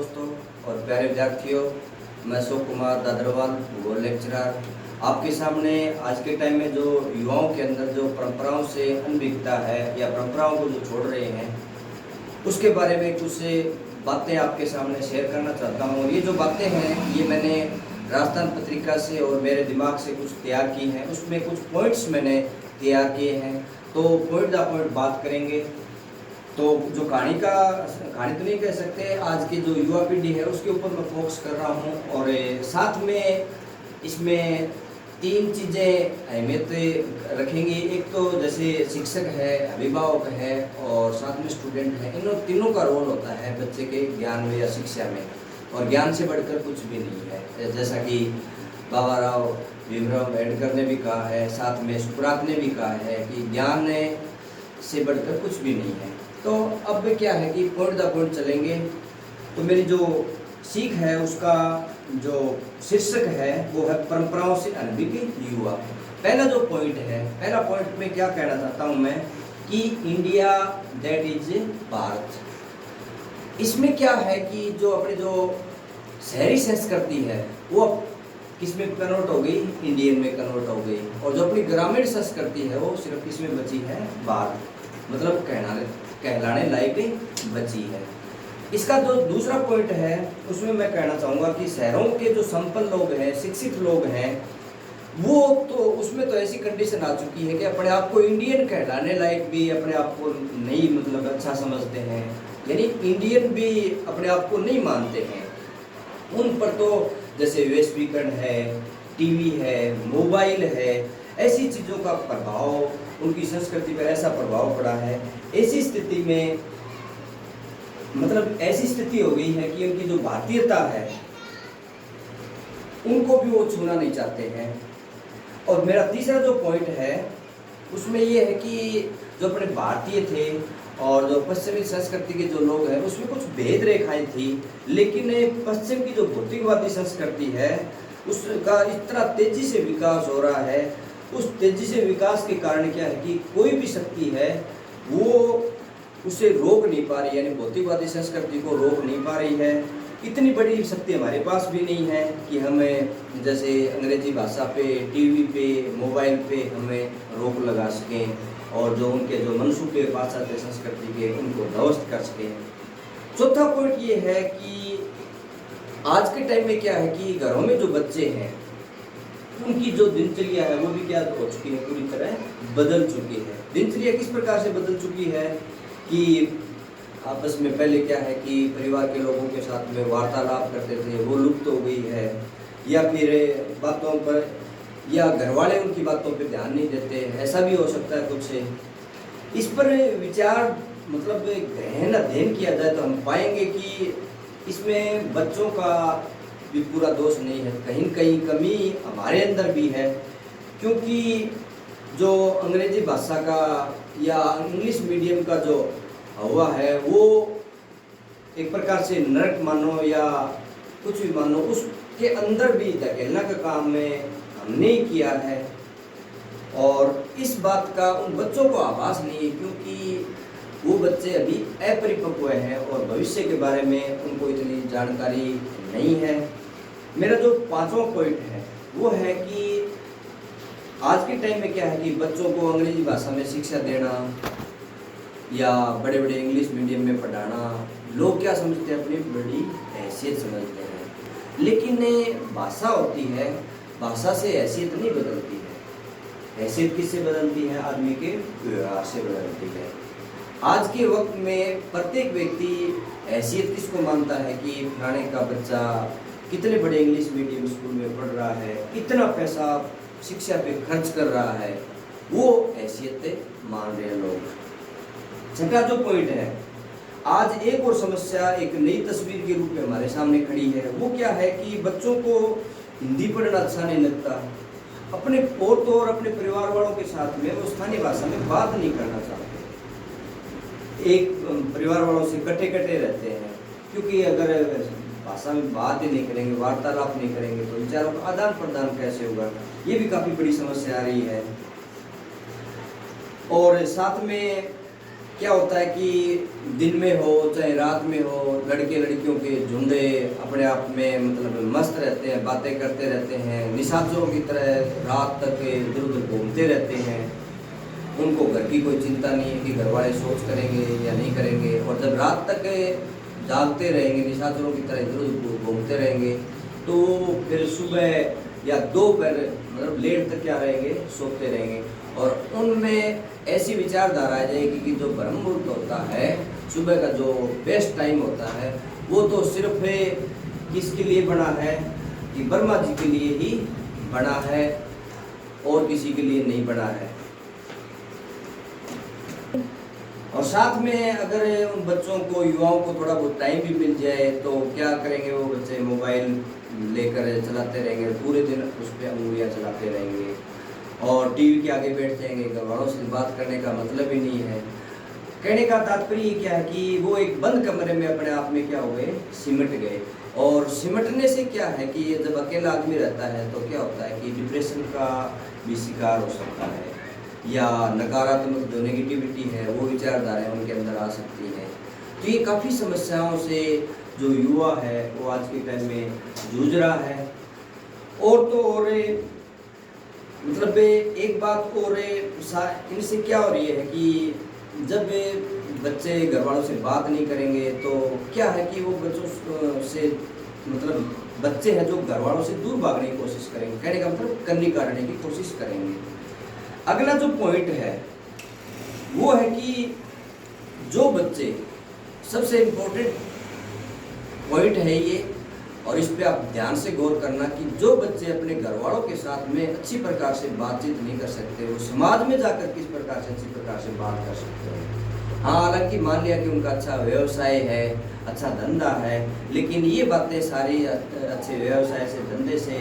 दोस्तों और प्यारे विद्यार्थियों, मैं अशोक कुमार दादरवाल, भूगोल लेक्चरर, आपके सामने आज के टाइम में जो युवाओं के अंदर जो परंपराओं से अनभिज्ञता है या परंपराओं को जो छोड़ रहे हैं उसके बारे में कुछ बातें आपके सामने शेयर करना चाहता हूँ। ये जो बातें हैं ये मैंने राजस्थान पत्रिका से और मेरे दिमाग से कुछ तैयार की हैं, उसमें कुछ पॉइंट्स मैंने तैयार किए हैं, तो पॉइंट बाय पॉइंट बात करेंगे। तो जो कहानी तो नहीं कह सकते, आज की जो युवा पीढ़ी है उसके ऊपर मैं फोकस कर रहा हूँ और साथ में इसमें तीन चीज़ें अहमियत रखेंगी। एक तो जैसे शिक्षक है, अभिभावक है और साथ में स्टूडेंट है, इन तीनों का रोल होता है बच्चे के ज्ञान में या शिक्षा में, और ज्ञान से बढ़कर कुछ भी नहीं है। जैसा कि बाबा राव भीमराव अम्बेडकर ने भी कहा है, साथ में सुकरात ने भी कहा है कि ज्ञान से बढ़कर कुछ भी नहीं है। तो अब क्या है कि पॉइंट बाय पॉइंट चलेंगे। तो मेरी जो सीख है उसका जो शीर्षक है वो है परंपराओं से अनभिज्ञ युवा। पहला जो पॉइंट है, पहला पॉइंट में क्या कहना चाहता हूँ मैं कि इंडिया दैट इज भारत। इसमें क्या है कि जो अपनी जो शहरी संस्कृति है वो किस में कन्वर्ट हो गई, इंडियन में कन्वर्ट हो गई, और जो अपनी ग्रामीण संस्कृति है वो सिर्फ किस में बची है, भारत, मतलब कहलाने लायक बची है। इसका जो दूसरा पॉइंट है उसमें मैं कहना चाहूँगा कि शहरों के जो संपन्न लोग हैं, शिक्षित लोग हैं, वो तो उसमें तो ऐसी कंडीशन आ चुकी है कि अपने आप को इंडियन कहलाने लायक भी अपने आप को नहीं मतलब अच्छा समझते हैं, यानी इंडियन भी अपने आप को नहीं मानते हैं। उन पर तो जैसे वैश्वीकरण है, टीवी है, मोबाइल है, ऐसी चीज़ों का प्रभाव उनकी संस्कृति पर ऐसा प्रभाव पड़ा है। ऐसी स्थिति में मतलब ऐसी स्थिति हो गई है कि उनकी जो भारतीयता है उनको भी वो छूना नहीं चाहते हैं। और मेरा तीसरा जो पॉइंट है उसमें ये है कि जो अपने भारतीय थे और जो पश्चिमी संस्कृति के जो लोग हैं उसमें कुछ भेद रेखाएं थी, लेकिन पश्चिम की जो भौतिकवादी संस्कृति है उसका इतना तेजी से विकास हो रहा है। उस तेजी से विकास के कारण क्या है कि कोई भी शक्ति है वो उसे रोक नहीं पा रही, यानी भौतिकवादी संस्कृति को रोक नहीं पा रही है। इतनी बड़ी शक्ति हमारे पास भी नहीं है कि हमें जैसे अंग्रेजी भाषा पे, टीवी पे, मोबाइल पे हमें रोक लगा सकें और जो उनके जो मनसूबे पाश्चात्य संस्कृति के उनको ध्वस्त कर सकें। चौथा पॉइंट ये है कि आज के टाइम में क्या है कि घरों में जो बच्चे हैं उनकी जो दिनचर्या है वो भी क्या हो चुकी है, पूरी तरह बदल चुकी है। दिनचर्या किस प्रकार से बदल चुकी है कि आपस में पहले क्या है कि परिवार के लोगों के साथ में वार्तालाप करते थे, वो लुप्त हो गई है, या फिर बातों पर या घर वाले उनकी बातों पे ध्यान नहीं देते, ऐसा भी हो सकता है कुछ। इस पर विचार मतलब गहन अध्ययन किया जाए तो हम पाएंगे कि इसमें बच्चों का भी पूरा दोष नहीं है, कहीं कहीं कमी हमारे अंदर भी है, क्योंकि जो अंग्रेजी भाषा का या इंग्लिश मीडियम का जो हवा है वो एक प्रकार से नरक मानो या कुछ भी मानो, उसके अंदर भी धकेलना का काम में हमने किया है। और इस बात का उन बच्चों को आभास नहीं है क्योंकि वो बच्चे अभी अपरिपक्व हैं और भविष्य के बारे में उनको इतनी जानकारी नहीं है। मेरा जो पांचवा पॉइंट है वो है कि आज के टाइम में क्या है कि बच्चों को अंग्रेजी भाषा में शिक्षा देना या बड़े बड़े इंग्लिश मीडियम में पढ़ाना, लोग क्या समझते हैं, अपनी बड़ी हैसियत समझते हैं। लेकिन भाषा होती है, भाषा से हैसियत नहीं बदलती है। हैसियत किससे बदलती है, आदमी के व्यवहार से बदलती है। आज के वक्त में प्रत्येक व्यक्ति हैसियत किसको मानता है कि फलाने का बच्चा कितने बड़े इंग्लिश मीडियम स्कूल में पढ़ रहा है, इतना पैसा शिक्षा पे खर्च कर रहा है, वो हैसियत मान रहे हैं लोग। छठा जो पॉइंट है, आज एक और समस्या एक नई तस्वीर के रूप में हमारे सामने खड़ी है, वो क्या है कि बच्चों को हिंदी पढ़ना अच्छा नहीं लगता, अपने और अपने परिवार वालों के साथ में वो स्थानीय भाषा में बात नहीं करना चाहते, एक परिवार वालों से कटे रहते हैं, क्योंकि अगर भाषा में बात ही नहीं करेंगे, वार्तालाप नहीं करेंगे तो विचारों का आदान प्रदान कैसे होगा, ये भी काफ़ी बड़ी समस्या आ रही है। और साथ में क्या होता है कि दिन में हो चाहे रात में हो, लड़के लड़कियों के झुंडे अपने आप में मतलब मस्त रहते हैं, बातें करते रहते हैं, निशाचरों की तरह रात तक इधर उधर घूमते रहते हैं। उनको घर की कोई चिंता नहीं है कि घर वाले सोच करेंगे या नहीं करेंगे। और जब रात तक जागते रहेंगे, निशाचरों की तरह इधर उधर घूमते रहेंगे, तो फिर सुबह या दोपहर मतलब लेट तक क्या रहेंगे, सोते रहेंगे। और उनमें ऐसी विचारधारा आ जाएगी कि जो ब्रह्म मुहूर्त होता है, सुबह का जो बेस्ट टाइम होता है, वो तो सिर्फ किसके लिए बना है कि ब्रह्मा जी के लिए ही बना है और किसी के लिए नहीं बना है। और साथ में अगर उन बच्चों को, युवाओं को थोड़ा बहुत टाइम भी मिल जाए तो क्या करेंगे वो बच्चे, मोबाइल लेकर चलाते रहेंगे, पूरे दिन उस पर उंगलियां चलाते रहेंगे और टीवी के आगे बैठ जाएंगे। घर वालों से बात करने का मतलब ही नहीं है। कहने का तात्पर्य क्या है कि वो एक बंद कमरे में अपने आप में क्या हो गए, सिमट गए। और सिमटने से क्या है कि ये जब अकेला आदमी रहता है तो क्या होता है कि डिप्रेशन का भी शिकार हो सकता है, या नकारात्मक जो नेगेटिविटी है वो विचारधाराएं उनके अंदर आ सकती हैं। तो ये काफ़ी समस्याओं से जो युवा है वो आज के टाइम में जूझ रहा है। और तो और मतलब एक बात और इनसे क्या हो रही है कि जब बच्चे घर वालों से बात नहीं करेंगे तो क्या है कि वो बच्चों से मतलब बच्चे हैं जो घर वालों से दूर भागने की कोशिश करेंगे, कहने का मतलब कन्नी काटने की कोशिश करेंगे। अगला जो पॉइंट है वो है कि जो बच्चे, सबसे इम्पोर्टेंट पॉइंट है ये, और इस पे आप ध्यान से गौर करना कि जो बच्चे अपने घर वालों के साथ में अच्छी प्रकार से बातचीत नहीं कर सकते, वो समाज में जाकर किस प्रकार से अच्छी प्रकार से बात कर सकते हैं। हाँ, हालांकि मान लिया कि उनका अच्छा व्यवसाय है, अच्छा धंधा है, लेकिन ये बातें सारी अच्छे व्यवसाय से, धंधे से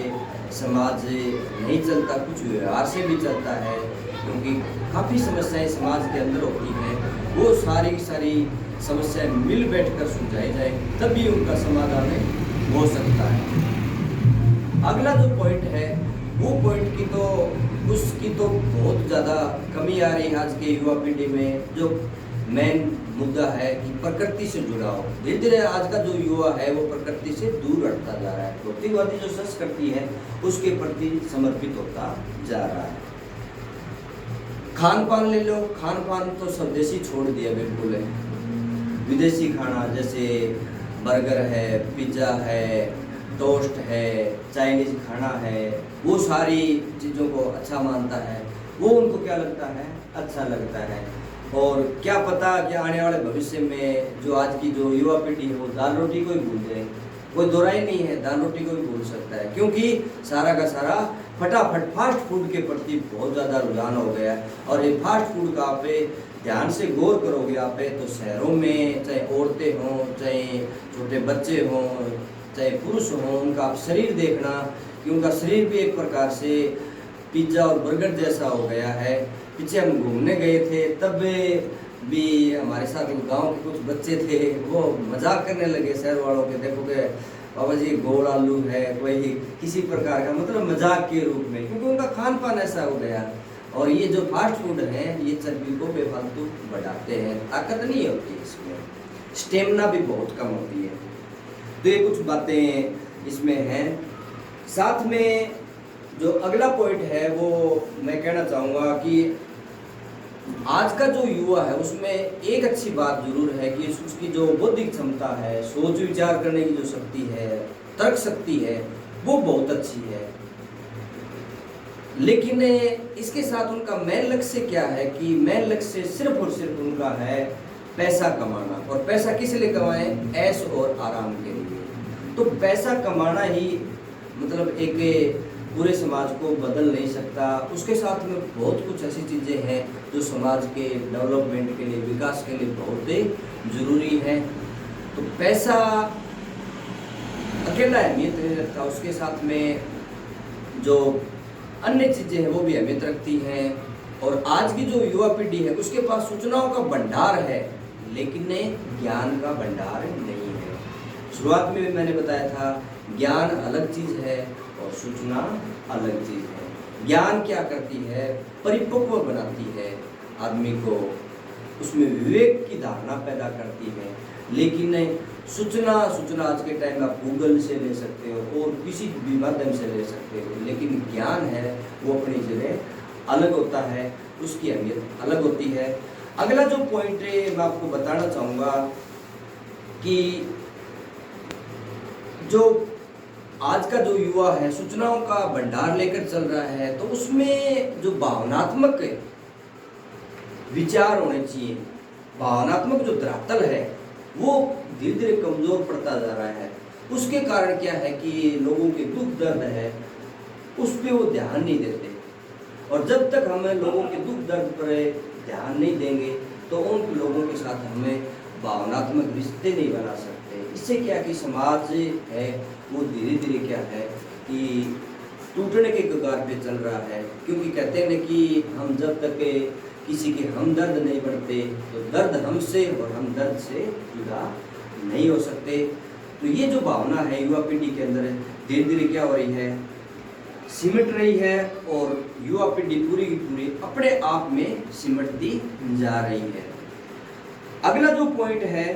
समाज नहीं चलता, कुछ व्यवहार से भी चलता है, क्योंकि काफ़ी समस्याएं समाज के अंदर होती हैं। वो सारी समस्याएं मिल बैठ कर सुलझाई जाए तभी उनका समाधान हो सकता है। अगला जो पॉइंट है वो पॉइंट की तो उसकी तो बहुत ज़्यादा कमी आ रही है आज के युवा पीढ़ी में। जो मेन मुद्दा है कि प्रकृति से जुड़ाव, धीरे धीरे आज का जो युवा है वो प्रकृति से दूर हटता जा रहा है, भौतिकवादी जो संस्कृति है उसके प्रति समर्पित होता जा रहा है। खान पान ले लो, खान पान तो स्वदेशी छोड़ दिया बिल्कुल है। विदेशी खाना जैसे बर्गर है, पिज्ज़ा है, टोस्ट है, चाइनीज़ खाना है, वो सारी चीज़ों को अच्छा मानता है। वो उनको क्या लगता है, अच्छा लगता है। और क्या पता कि आने वाले भविष्य में जो आज की जो युवा पीढ़ी है वो दाल रोटी को ही भूल जाए। कोई दो राय नहीं है, दाल रोटी को भी भूल सकता है, क्योंकि सारा का सारा फटाफट फास्ट फूड के प्रति बहुत ज़्यादा रुझान हो गया है। और ये फास्ट फूड का आप ध्यान से गौर करोगे आप तो शहरों में चाहे औरतें हों, चाहे छोटे बच्चे हों, चाहे पुरुष हों, उनका आप शरीर देखना कि उनका शरीर भी एक प्रकार से पिज्ज़ा और बर्गर जैसा हो गया है। पीछे हम घूमने गए थे तब भी हमारे साथ गांव के कुछ बच्चे थे, वो मजाक करने लगे शहर वालों के, देखोगे बाबा जी गोल आलू है, कोई किसी प्रकार का मतलब मजाक के रूप में, क्योंकि उनका खान पान ऐसा हो गया। और ये जो फास्ट फूड है ये चर्बी को बेफालतू बढ़ाते हैं, ताकत नहीं होती इसमें, स्टेमिना भी बहुत कम होती है। तो ये कुछ बातें इसमें हैं। साथ में जो अगला पॉइंट है वो मैं कहना चाहूँगा कि आज का जो युवा है उसमें एक अच्छी बात जरूर है कि उसकी जो बौद्धिक क्षमता है, सोच विचार करने की जो शक्ति है, तर्क शक्ति है, वो बहुत अच्छी है। लेकिन इसके साथ उनका मेन लक्ष्य क्या है कि मेन लक्ष्य सिर्फ और सिर्फ उनका है पैसा कमाना। और पैसा किस लिए कमाएं? ऐश और आराम के लिए। तो पैसा कमाना ही मतलब एक पूरे समाज को बदल नहीं सकता। उसके साथ में बहुत कुछ ऐसी चीज़ें हैं जो समाज के डेवलपमेंट के लिए, विकास के लिए बहुत ज़रूरी है। तो पैसा अकेला अहमियत नहीं रखता, उसके साथ में जो अन्य चीज़ें हैं वो भी अहमियत रखती हैं। और आज की जो युवा पीढ़ी है उसके पास सूचनाओं का भंडार है, लेकिन ज्ञान का भंडार नहीं है। शुरुआत में भी मैंने बताया था, ज्ञान अलग चीज़ है और सूचना अलग चीज़ है। ज्ञान क्या करती है? परिपक्व बनाती है आदमी को, उसमें विवेक की धारणा पैदा करती है। लेकिन सूचना आज के टाइम में आप गूगल से ले सकते हो और किसी भी माध्यम से ले सकते हो, लेकिन ज्ञान है वो अपनी जगह अलग होता है, उसकी अहमियत अलग होती है। अगला जो पॉइंट है मैं आपको बताना चाहूँगा कि जो आज का जो युवा है सूचनाओं का भंडार लेकर चल रहा है, तो उसमें जो भावनात्मक विचार होने चाहिए, भावनात्मक जो धरातल है वो धीरे धीरे कमजोर पड़ता जा रहा है। उसके कारण क्या है कि लोगों के दुख दर्द है उस पर वो ध्यान नहीं देते, और जब तक हमें लोगों के दुख दर्द पर ध्यान नहीं देंगे तो उन लोगों के साथ हमें भावनात्मक रिश्ते नहीं बना सकते। इससे क्या कि समाज है वो धीरे धीरे क्या है कि टूटने के कगार पे चल रहा है, क्योंकि कहते हैं कि हम जब तक किसी के हमदर्द नहीं बनते तो दर्द हमसे और हम दर्द से जुदा नहीं हो सकते। तो ये जो भावना है युवा पीढ़ी के अंदर धीरे धीरे क्या हो रही है, सिमट रही है, और युवा पीढ़ी पूरी की पूरी अपने आप में सिमटती जा रही है। अगला जो पॉइंट है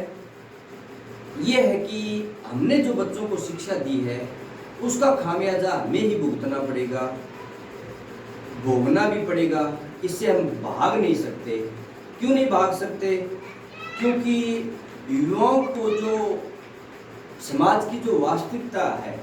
ये है कि हमने जो बच्चों को शिक्षा दी है उसका खामियाजा हमें ही भुगतना पड़ेगा, भोगना भी पड़ेगा। इससे हम भाग नहीं सकते। क्यों नहीं भाग सकते? क्योंकि युवाओं को जो समाज की जो वास्तविकता है,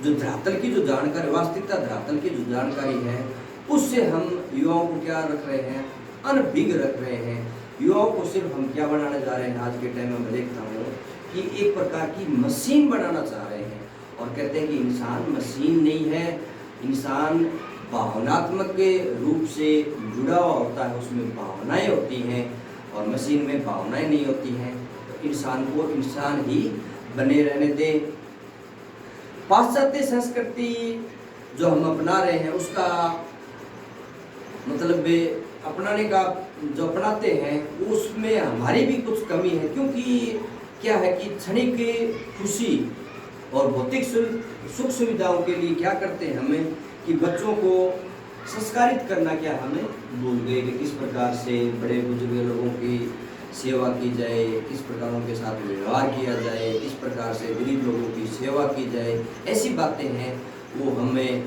जो धरातल की जो जानकारी, वास्तविकता धरातल की जो जानकारी है, उससे हम युवाओं को क्या रख रहे हैं, अनभिज्ञ रख रहे हैं। युवाओं को सिर्फ हम क्या बनाने जा रहे हैं, आज के टाइम में मैं देखता हूँ कि एक प्रकार की मशीन बनाना चाह रहे हैं, और कहते हैं कि इंसान मशीन नहीं है, इंसान भावनात्मक के रूप से जुड़ा हुआ होता है, उसमें भावनाएं होती हैं, और मशीन में भावनाएं नहीं होती हैं। तो इंसान को इंसान ही बने रहने दें। पाश्चात्य संस्कृति जो हम अपना रहे हैं उसका मतलब अपनाने का जो अपनाते हैं उसमें हमारी भी कुछ कमी है, क्योंकि क्या है कि क्षणिक खुशी और भौतिक सुख सुविधाओं के लिए क्या करते हैं हमें कि बच्चों को संस्कारित करना क्या हमें भूल गए कि किस प्रकार से बड़े बुजुर्ग लोगों की सेवा की जाए, किस प्रकार उनके साथ व्यवहार किया जाए, किस प्रकार से गरीब लोगों की सेवा की जाए। ऐसी बातें हैं वो हमें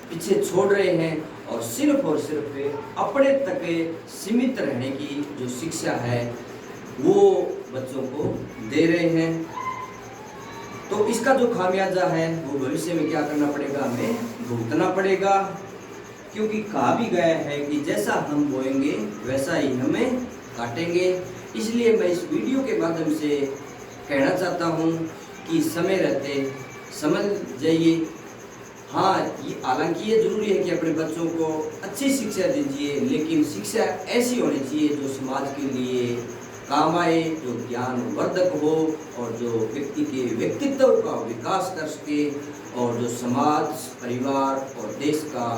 पीछे छोड़ रहे हैं, और सिर्फ अपने तक सीमित रहने की जो शिक्षा है वो बच्चों को दे रहे हैं। तो इसका जो खामियाजा है वो भविष्य में क्या करना पड़ेगा, हमें भुगतना पड़ेगा, क्योंकि कहा भी गया है कि जैसा हम बोएंगे वैसा ही हमें काटेंगे। इसलिए मैं इस वीडियो के माध्यम से कहना चाहता हूँ कि समय रहते समझ जाइए। हाँ, ये हालांकि ये जरूरी है कि अपने बच्चों को अच्छी शिक्षा दीजिए, लेकिन शिक्षा ऐसी होनी चाहिए जो समाज के लिए काम आए, जो ज्ञानवर्धक हो, और जो व्यक्ति के व्यक्तित्व का विकास कर सके, और जो समाज, परिवार और देश का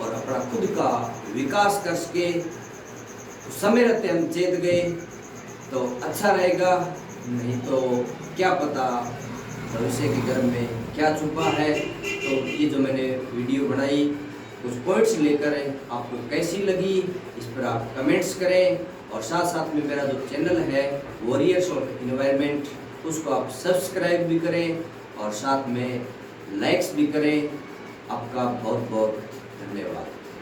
और अपना खुद का विकास कर सके। समय रहते हम चेत गए तो अच्छा रहेगा, नहीं तो क्या पता भविष्य के गर्भ में क्या छुपा है। तो ये जो मैंने वीडियो बनाई कुछ पॉइंट्स लेकर आपको कैसी लगी इस पर आप कमेंट्स करें, और साथ साथ में मेरा जो चैनल है वॉरियर्स ऑफ एनवायरनमेंट उसको आप सब्सक्राइब भी करें और साथ में लाइक्स भी करें। आपका बहुत बहुत धन्यवाद।